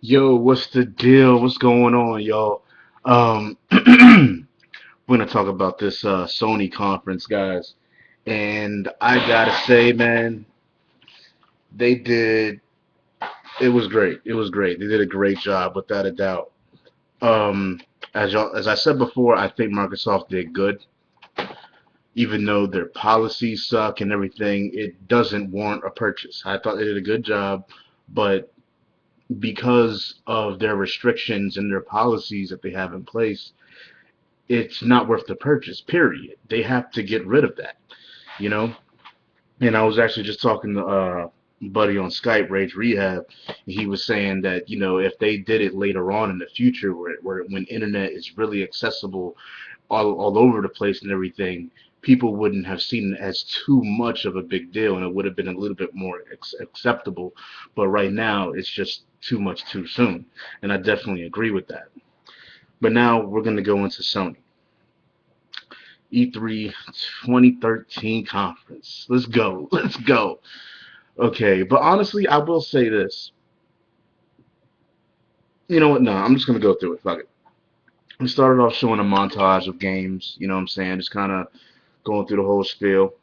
Yo, what's the deal? What's going on, y'all? We're gonna talk about this Sony conference, guys. And I gotta say, man, they did. It was great. It was great. They did a great job, without a doubt. Um, as I said before, I think Microsoft did good, even though their policies suck and everything. It doesn't warrant a purchase. I thought they did a good job, but because of their restrictions and their policies that they have in place, it's not worth the purchase, period. They have to get rid of that, you know? And I was actually just talking to buddy on Skype, Rage Rehab. He was saying that, if they did it later on in the future where when internet is really accessible all over the place and everything, people wouldn't have seen it as too much of a big deal and it would have been a little bit more acceptable. But right now, it's just too much too soon. And I definitely agree with that. But now we're going to go into Sony. E3 2013 conference. Let's go. Let's go. Okay, but honestly, I will say this. You know what? No, I'm just gonna go through it. Fuck it. We started off showing a montage of games. You know what I'm saying? Just kind of going through the whole spiel.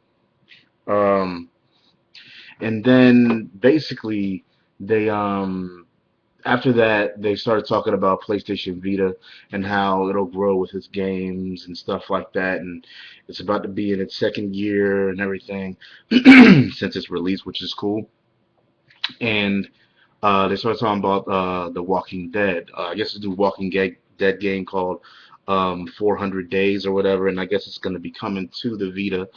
Um, and then basically they after that, they started talking about PlayStation Vita and how it'll grow with its games and stuff like that. And it's about to be in its second year and everything since its release, which is cool. And they started talking about The Walking Dead. I guess it's a new Dead game called 400 Days or whatever. And I guess it's going to be coming to the Vita.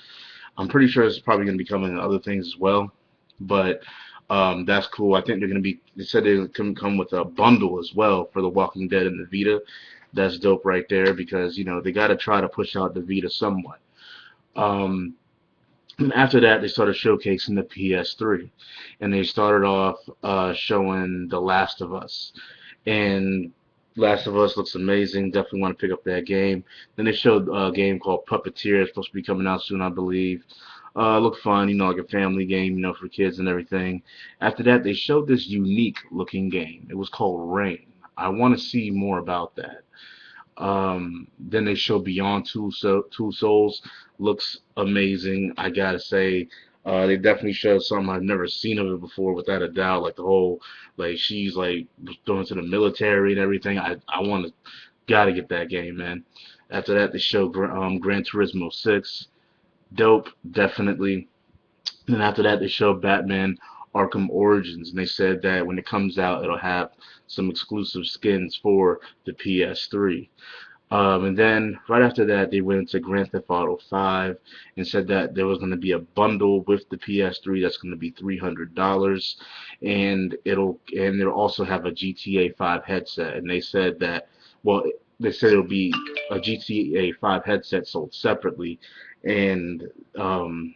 I'm pretty sure it's probably going to be coming in other things as well. But that's cool. I think they're going to be. They said they can come with a bundle as well for The Walking Dead and the Vita. That's dope right there because they got to try to push out the Vita somewhat. Um, and after that, they started showcasing the PS3, and they started off showing The Last of Us. And Last of Us looks amazing. Definitely want to pick up that game. Then they showed a game called Puppeteer. It's supposed to be coming out soon, I believe. Looked fun, like a family game, for kids and everything. After that, they showed this unique looking game. It was called Rain. I want to see more about that. Then they show Beyond Two Souls. Looks amazing. I gotta say, they definitely showed something I've never seen of it before, without a doubt. Like the whole, like she's like going to the military and everything. I want to, gotta get that game, man. After that, they show Gran Turismo 6. Dope, definitely. And then after that, they showed Batman Arkham Origins, and they said that when it comes out, it'll have some exclusive skins for the PS3. And then right after that, they went into Grand Theft Auto 5 and said that there was going to be a bundle with the PS3 that's going to be $300, and they'll also have a GTA 5 headset. And they said that, well, they said it'll be a GTA 5 headset sold separately, and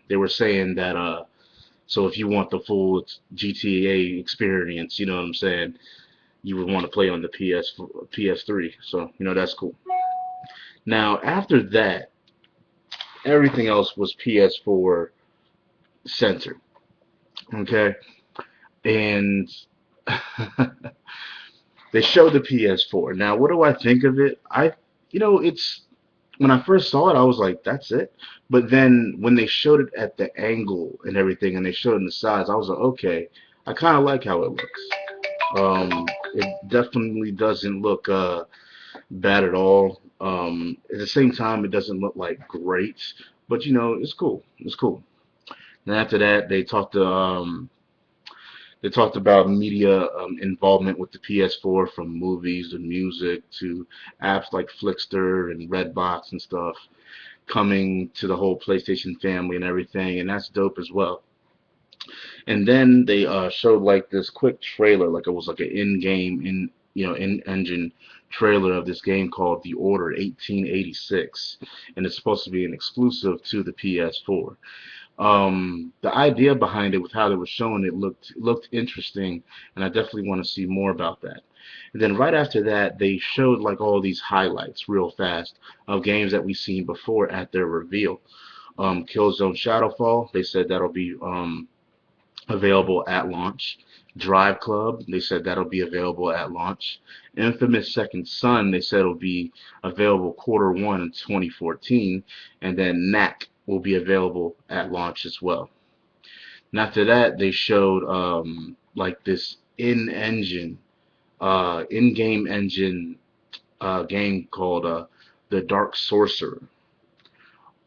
they were saying that so if you want the full GTA experience, you know what I'm saying, you would want to play on the PS3. So that's cool. Now, after that, everything else was PS4 centered. Okay, and they showed the PS4. Now, what do I think of it? It's when I first saw it, I was like, "That's it." But then when they showed it at the angle and everything, and they showed it in the size, I was like, "Okay, I kind of like how it looks." It definitely doesn't look bad at all. At the same time, it doesn't look like great, but it's cool. It's cool. And after that, they talked about media involvement with the PS4, from movies to music to apps like Flickster and Redbox and stuff, coming to the whole PlayStation family and everything, and that's dope as well. And then they showed like this quick trailer, like it was like an in-game in-engine trailer of this game called The Order 1886, and it's supposed to be an exclusive to the PS4. The idea behind it, with how they were showing it, looked interesting, and I definitely want to see more about that. And then right after that, they showed like all these highlights real fast of games that we've seen before at their reveal. Killzone Shadowfall, they said that'll be available at launch. Drive Club, they said that'll be available at launch. Infamous Second Son, they said it'll be available quarter 1 in 2014, and then Knack will be available at launch as well. And after that, they showed like this in-game engine game called The Dark Sorcerer.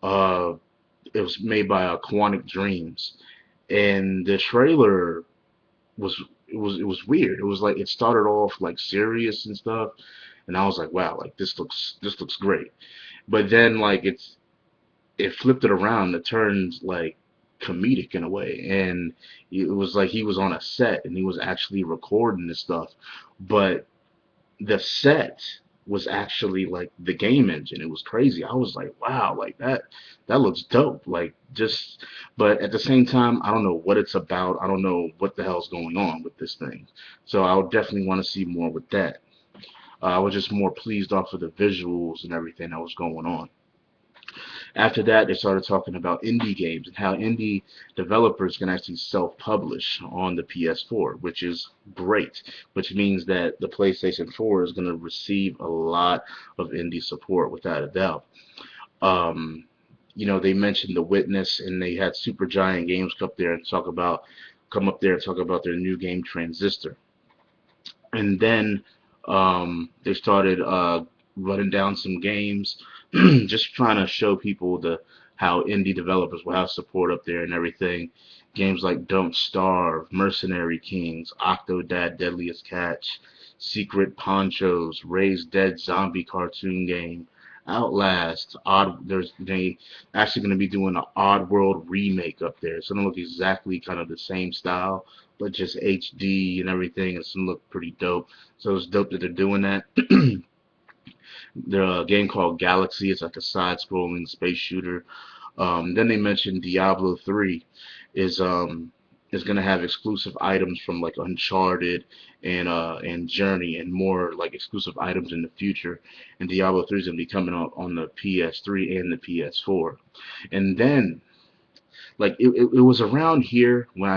Uh, it was made by Quantic Dreams, and the trailer was it was weird. It was like it started off like serious and stuff, and I was like, wow, like this looks great. But then like it flipped it around. It turned like comedic in a way, and it was like he was on a set and he was actually recording this stuff, but the set was actually like the game engine. It was crazy. I was like, wow, like that looks dope. Like just, but at the same time, I don't know what it's about. I don't know what the hell's going on with this thing. So I would definitely want to see more with that. I was just more pleased off of the visuals and everything that was going on. After that, they started talking about indie games and how indie developers can actually self-publish on the PS4, which is great, which means that the PlayStation 4 is going to receive a lot of indie support without a doubt. Um, they mentioned The Witness, and they had Supergiant Games come up there and talk about their new game Transistor. And then they started running down some games, just trying to show people the how indie developers will have support up there and everything. Games like Don't Starve, Mercenary Kings, Octodad Deadliest Catch, Secret Ponchos, Raised Dead Zombie cartoon game, Outlast, they actually going to be doing an Odd World remake up there. It's going to look exactly kind of the same style, but just HD and everything. It's going to look pretty dope. So it's dope that they're doing that. There's a game called Galaxy. It's like a side-scrolling space shooter. Then they mentioned Diablo 3 is is gonna have exclusive items from like Uncharted and Journey and more like exclusive items in the future. And Diablo 3 is gonna be coming out on the PS3 and the PS4. And then like it was around here when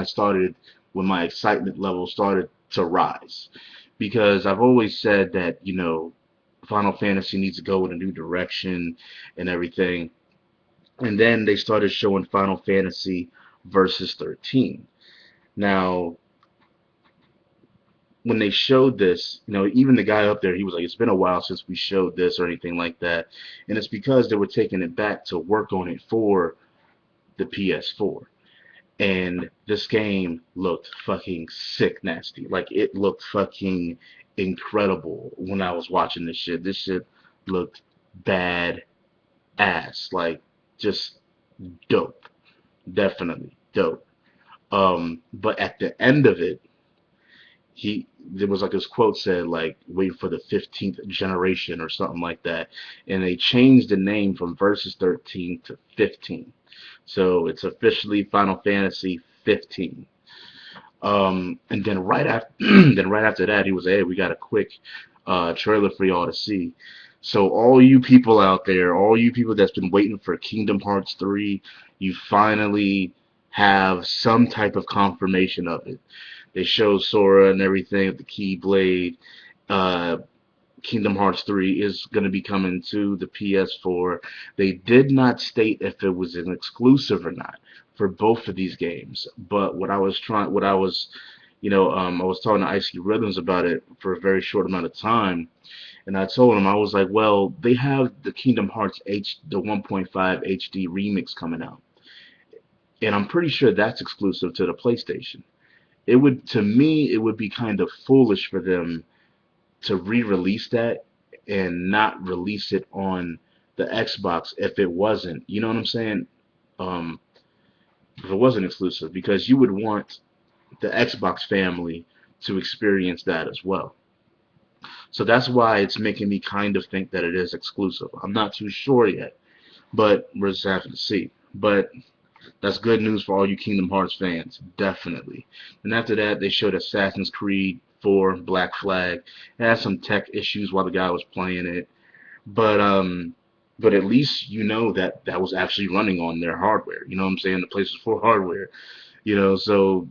my excitement level started to rise, because I've always said that Final Fantasy needs to go in a new direction and everything. And then they started showing Final Fantasy Versus 13. Now, when they showed this, even the guy up there, he was like, it's been a while since we showed this or anything like that. And it's because they were taking it back to work on it for the PS4. And this game looked fucking sick nasty. Like it looked fucking incredible when I was watching this shit. This shit looked bad ass. Like just dope. Definitely dope. But at the end of it, he there was like his quote said like wait for the 15th generation or something like that, and they changed the name from Versus 13 to 15, so it's officially Final Fantasy 15. And then right after then right after that he was, hey, we got a quick trailer for y'all to see. So all you people out there, all you people that's been waiting for Kingdom Hearts 3, you finally have some type of confirmation of it. They showed Sora and everything with the Keyblade. Uh, Kingdom Hearts 3 is going to be coming to the PS4. They did not state if it was an exclusive or not for both of these games. But I was talking to Icy Rhythms about it for a very short amount of time, and I told him I was like, well, they have the Kingdom Hearts the 1.5 HD remix coming out, and I'm pretty sure that's exclusive to the PlayStation. To me, it would be kind of foolish for them to re-release that and not release it on the Xbox if it wasn't. You know what I'm saying? Um, if it wasn't exclusive, because you would want the Xbox family to experience that as well. So that's why it's making me kind of think that it is exclusive. I'm not too sure yet, but we're just having to see. But that's good news for all you Kingdom Hearts fans, definitely. And after that, they showed Assassin's Creed 4 Black Flag. It had some tech issues while the guy was playing it, but at least you know that that was actually running on their hardware. You know what I'm saying? The PlayStation 4 hardware. So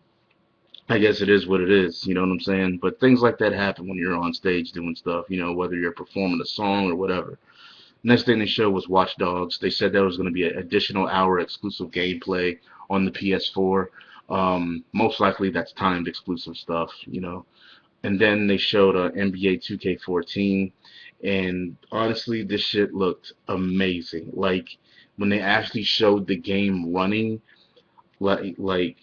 I guess it is what it is, you know what I'm saying? But things like that happen when you're on stage doing stuff, whether you're performing a song or whatever. Next thing they showed was Watch Dogs. They said there was going to be an additional hour exclusive gameplay on the PS4. Most likely that's timed exclusive stuff. And then they showed NBA 2K14, and honestly, this shit looked amazing. Like when they actually showed the game running, like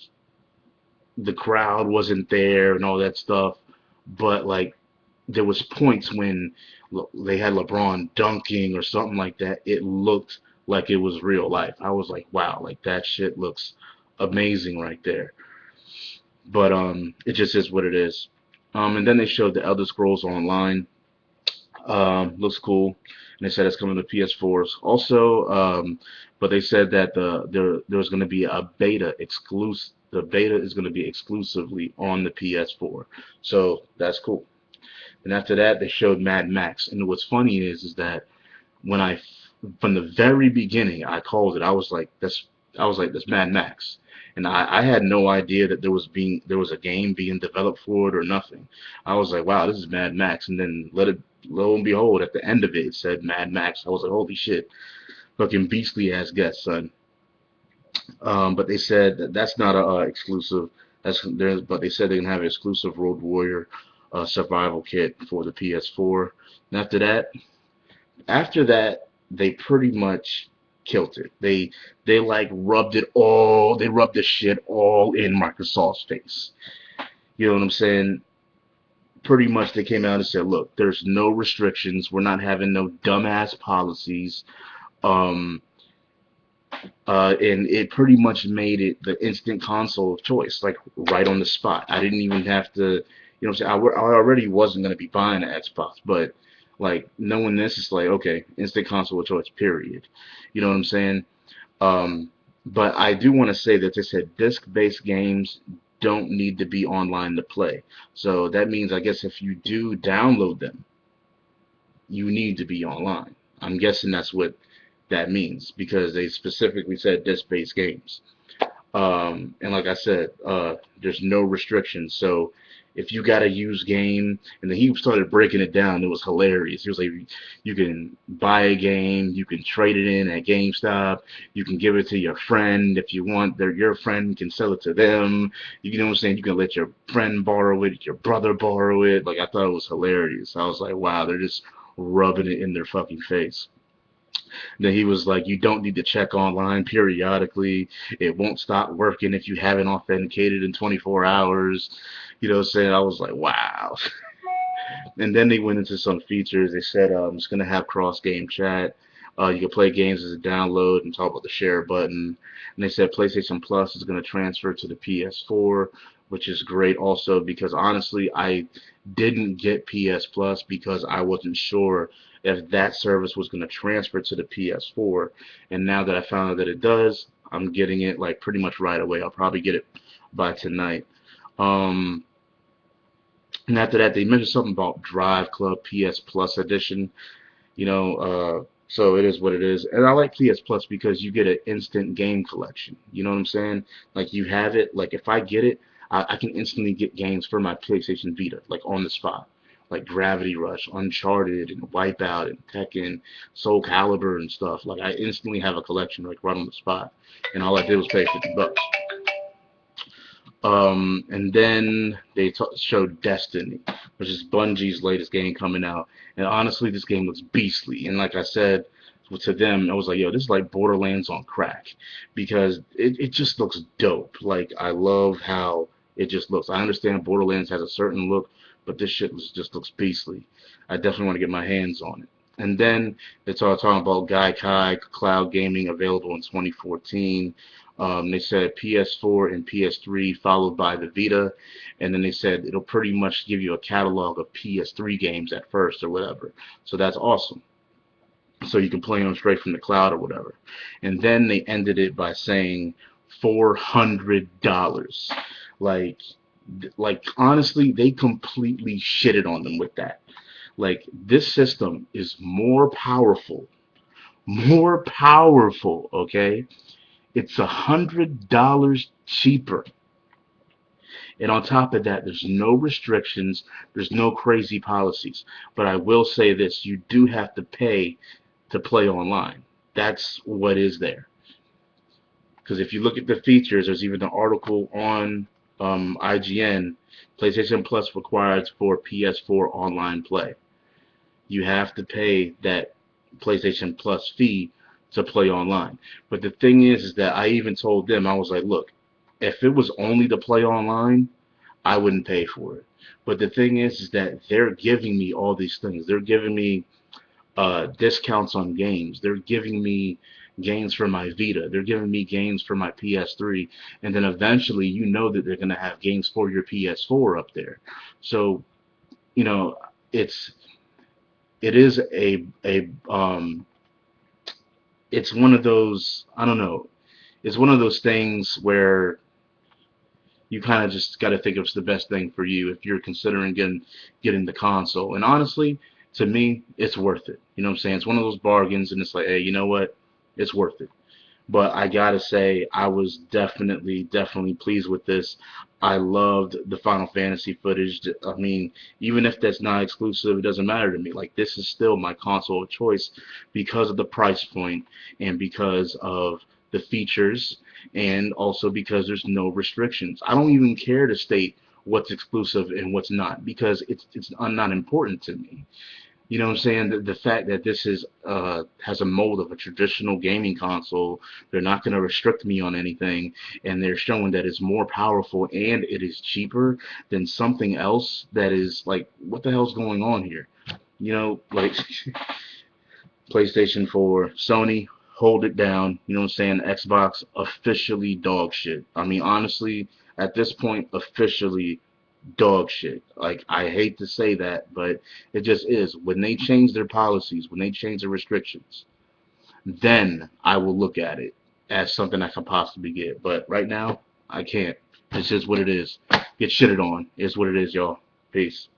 the crowd wasn't there and all that stuff, but like there was points when they had LeBron dunking or something like that. It looked like it was real life. I was like, wow, like that shit looks amazing right there. But it just is what it is. And then they showed the Elder Scrolls Online. Looks cool. And they said it's coming to PS4s. Also, but they said that there's going to be a beta exclusive. The beta is going to be exclusively on the PS4, so that's cool. And after that, they showed Mad Max. And what's funny is that when from the very beginning, I called it. I was like, that's Mad Max. And I had no idea that there was a game being developed for it or nothing. I was like, wow, this is Mad Max. And then lo and behold, at the end of it, it said Mad Max. I was like, holy shit, fucking beastly ass guess, son. But they said that that's not a exclusive. But they said they're gonna have an exclusive Road Warrior survival kit for the PS4. And after that, they pretty much killed it. They like rubbed it all. They rubbed the shit all in Microsoft's face. You know what I'm saying? Pretty much they came out and said, look, there's no restrictions. We're not having no dumbass policies. Um, and it pretty much made it the instant console of choice, like right on the spot. I didn't even have to, what I'm saying? I already wasn't going to be buying an Xbox, but like knowing this, it's like, okay, instant console of choice, period. You know what I'm saying? Um, but I do want to say that they said disc-based games don't need to be online to play. So that means, I guess, if you do download them, you need to be online. I'm guessing that's what that means because they specifically said disc-based games. And like I said, there's no restrictions. So if you got a used game, and then he started breaking it down, it was hilarious. He was like, you can buy a game, you can trade it in at GameStop, you can give it to your friend if you want. Your friend can sell it to them. You know what I'm saying? You can let your friend borrow it, your brother borrow it. Like I thought it was hilarious. I was like, wow, they're just rubbing it in their fucking face. Then he was like, you don't need to check online periodically. It won't stop working if you haven't authenticated in 24 hours. You know what I'm saying? I was like, wow. And then they went into some features. They said it's going to have cross game chat. You can play games as a download and talk about the share button. And they said PlayStation Plus is going to transfer to the PS4, which is great also because honestly, I didn't get PS Plus because I wasn't sure if that service was going to transfer to the PS4. And now that I found out that it does, I'm getting it like pretty much right away. I'll probably get it by tonight. Um, and after that, they mentioned something about Drive Club PS Plus edition. So it is what it is. And I like PS Plus because you get an instant game collection. You know what I'm saying? Like you have it. Like if I get it, I can instantly get games for my PlayStation Vita, like on the spot. Like Gravity Rush, Uncharted, and Wipeout, and Tekken, Soul Calibur, and stuff. Like I instantly have a collection like right on the spot, and all I did was pay $50. And then they showed Destiny, which is Bungie's latest game coming out. And honestly, this game looks beastly. And like I said, to them, I was like, yo, this is like Borderlands on crack because it just looks dope. Like, I love how it just looks. I understand Borderlands has a certain look, but this shit just looks beastly. I definitely want to get my hands on it. And then they started talking about Gaikai Cloud Gaming available in 2014. They said PS4 and PS3 followed by the Vita, and then they said it'll pretty much give you a catalog of PS3 games at first or whatever. So that's awesome. So you can play them straight from the cloud or whatever. And then they ended it by saying $400. Like, like honestly, they completely shitted on them with that. Like this system is more powerful. Okay, it's $100 cheaper, And on top of that, there's no restrictions, there's no crazy policies. But I will say this, you do have to pay to play online. That's what is there. Because if you look at the features, there's even an article on IGN. PlayStation Plus requires for PS4 online play. You have to pay that PlayStation Plus fee to play online. But the thing is that I even told them, I was like, look, if it was only to play online, I wouldn't pay for it. But the thing is that they're giving me all these things. They're giving me discounts on games. They're giving me games for my Vita. They're giving me games for my PS3. And then eventually, you know that they're going to have games for your PS4 up there. So, you know, it's it is it's one of those, I don't know, it's one of those things where you kind of just got to think it's the best thing for you if you're considering getting the console. And honestly, to me, it's worth it. You know what I'm saying? It's one of those bargains, and it's like, hey, you know what? It's worth it. But I gotta say, I was definitely pleased with this. I loved the Final Fantasy footage. I mean, even if that's not exclusive, it doesn't matter to me. Like, this is still my console of choice because of the price point and because of the features and also because there's no restrictions. I don't even care to state what's exclusive and what's not because it's not important to me. You know what I'm saying? The fact that this is has a mold of a traditional gaming console, they're not going to restrict me on anything, and they're showing that it's more powerful and it is cheaper than something else that is like, what the hell's going on here? You know, like PlayStation 4, Sony, hold it down. You know what I'm saying? Xbox officially dog shit. I mean, honestly, at this point, officially dog shit. Like, I hate to say that, but it just is. When they change their policies, when they change the restrictions, then I will look at it as something I can possibly get. But right now, I can't. It's just what it is. Get shitted on. It's what it is, y'all. Peace.